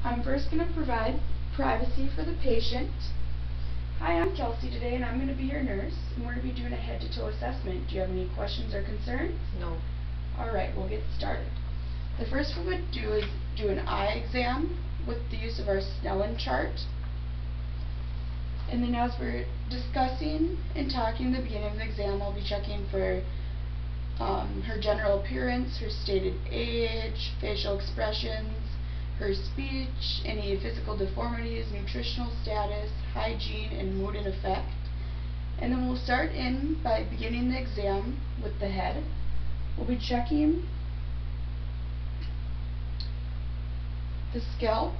I'm first going to provide privacy for the patient. Hi, I'm Kelsey today, and I'm going to be your nurse, and we're going to be doing a head-to-toe assessment. Do you have any questions or concerns? No. Alright, we'll get started. The first we would do is do an eye exam with the use of our Snellen chart. And then as we're discussing and talking at the beginning of the exam, I'll be checking for her general appearance, her stated age, facial expressions, her speech, any physical deformities, nutritional status, hygiene, and mood and effect. And then we'll start in by beginning the exam with the head. We'll be checking the scalp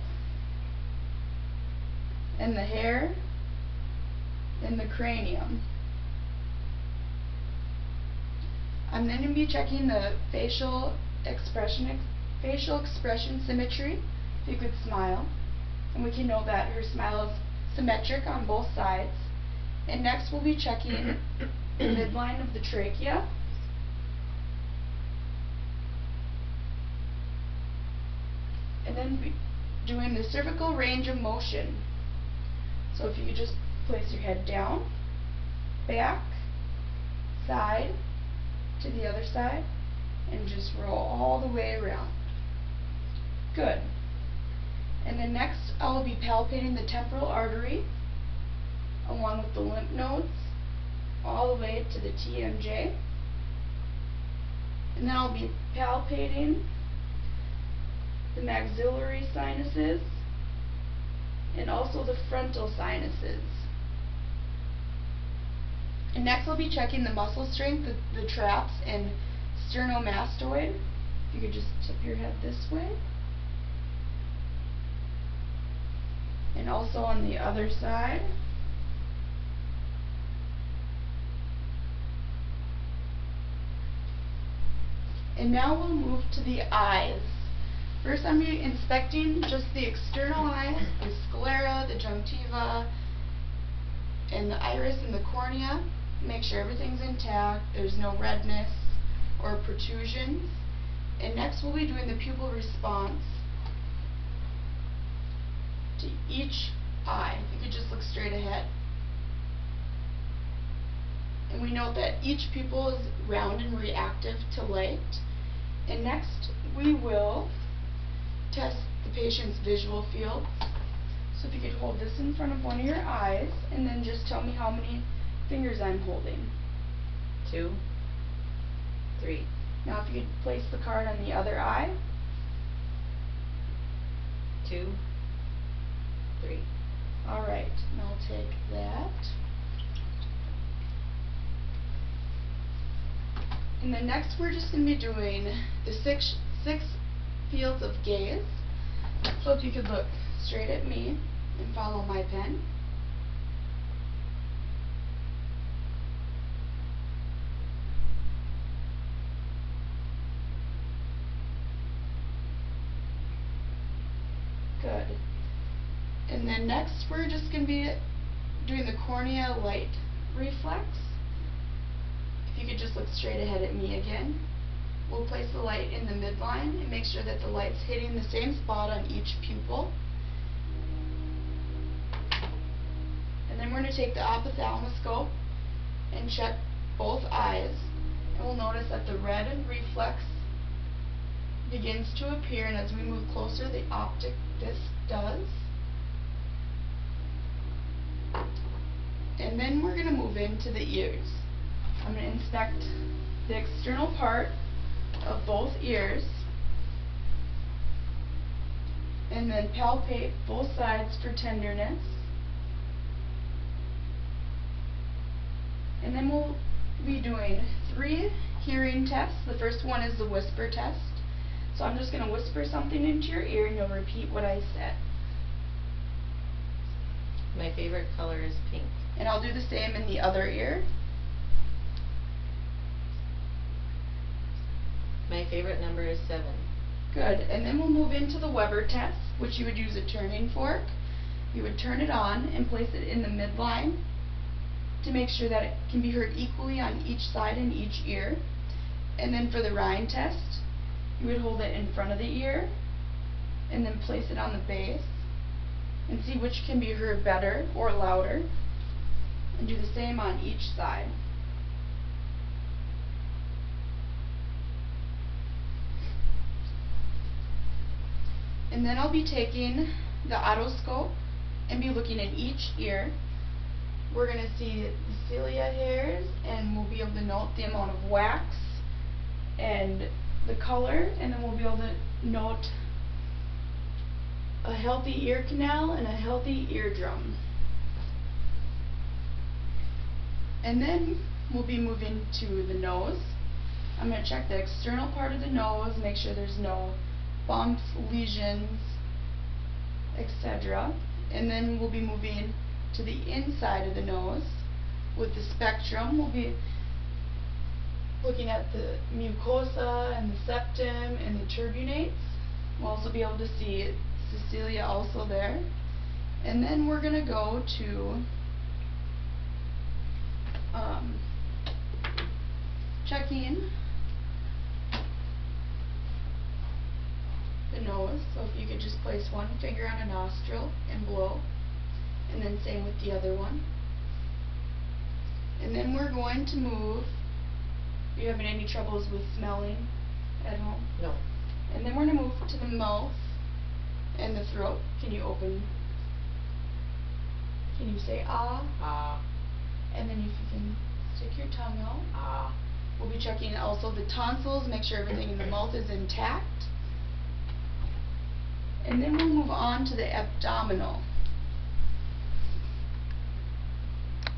and the hair and the cranium. I'm then going to be checking the facial expression symmetry. If you could smile, and we can know that her smile is symmetric on both sides. And next we'll be checking the midline of the trachea. And then be doing the cervical range of motion. So if you could just place your head down, back, side, to the other side, and just roll all the way around. Good. And then next I will be palpating the temporal artery along with the lymph nodes all the way to the TMJ. And then I'll be palpating the maxillary sinuses and also the frontal sinuses. And next I'll be checking the muscle strength, the traps and sternomastoid. If you could just tip your head this way. And also on the other side. And now we'll move to the eyes. First I'm going to be inspecting just the external eyes, the sclera, the junctiva, and the iris and the cornea. Make sure everything's intact, there's no redness or protrusions. And next we'll be doing the pupil response to each eye. If you could just look straight ahead. And we note that each pupil is round and reactive to light. And next we will test the patient's visual field. So if you could hold this in front of one of your eyes and then just tell me how many fingers I'm holding. 2, 3. Now if you could place the card on the other eye. 2, 3. Alright, now I'll take that. And then next we're just going to be doing the six fields of gaze. So if you could look straight at me and follow my pen. Good. And then next we're just going to be doing the cornea light reflex. If you could just look straight ahead at me again. We'll place the light in the midline and make sure that the light's hitting the same spot on each pupil. And then we're going to take the ophthalmoscope and check both eyes. And we'll notice that the red reflex begins to appear, and as we move closer the optic disc does. And then we're going to move into the ears. I'm going to inspect the external part of both ears and then palpate both sides for tenderness. And then we'll be doing 3 hearing tests. The first one is the whisper test. So I'm just going to whisper something into your ear and you'll repeat what I said. My favorite color is pink. And I'll do the same in the other ear. My favorite number is 7. Good. And then we'll move into the Weber test, which you would use a turning fork. You would turn it on and place it in the midline to make sure that it can be heard equally on each side and each ear. And then for the Rhine test, you would hold it in front of the ear and then place it on the base and see which can be heard better or louder, and do the same on each side. And then I'll be taking the otoscope and be looking at each ear. We're going to see the cilia hairs, and we'll be able to note the amount of wax and the color, and then we'll be able to note a healthy ear canal and a healthy eardrum. And then we'll be moving to the nose. I'm going to check the external part of the nose, make sure there's no bumps, lesions, etc. And then we'll be moving to the inside of the nose with the spectrum. We'll be looking at the mucosa and the septum and the turbinates. We'll also be able to see Cecilia also there. And then we're going to go to checking the nose. So if you could just place one finger on a nostril and blow, and then same with the other one. And then we're going to move. Are you having any troubles with smelling at home? No. And then we're going to move to the mouth and the throat. Can you say ah? Ah. And then if you can stick your tongue out. Ah. We'll be checking also the tonsils, make sure everything in the mouth is intact. And then we'll move on to the abdominal.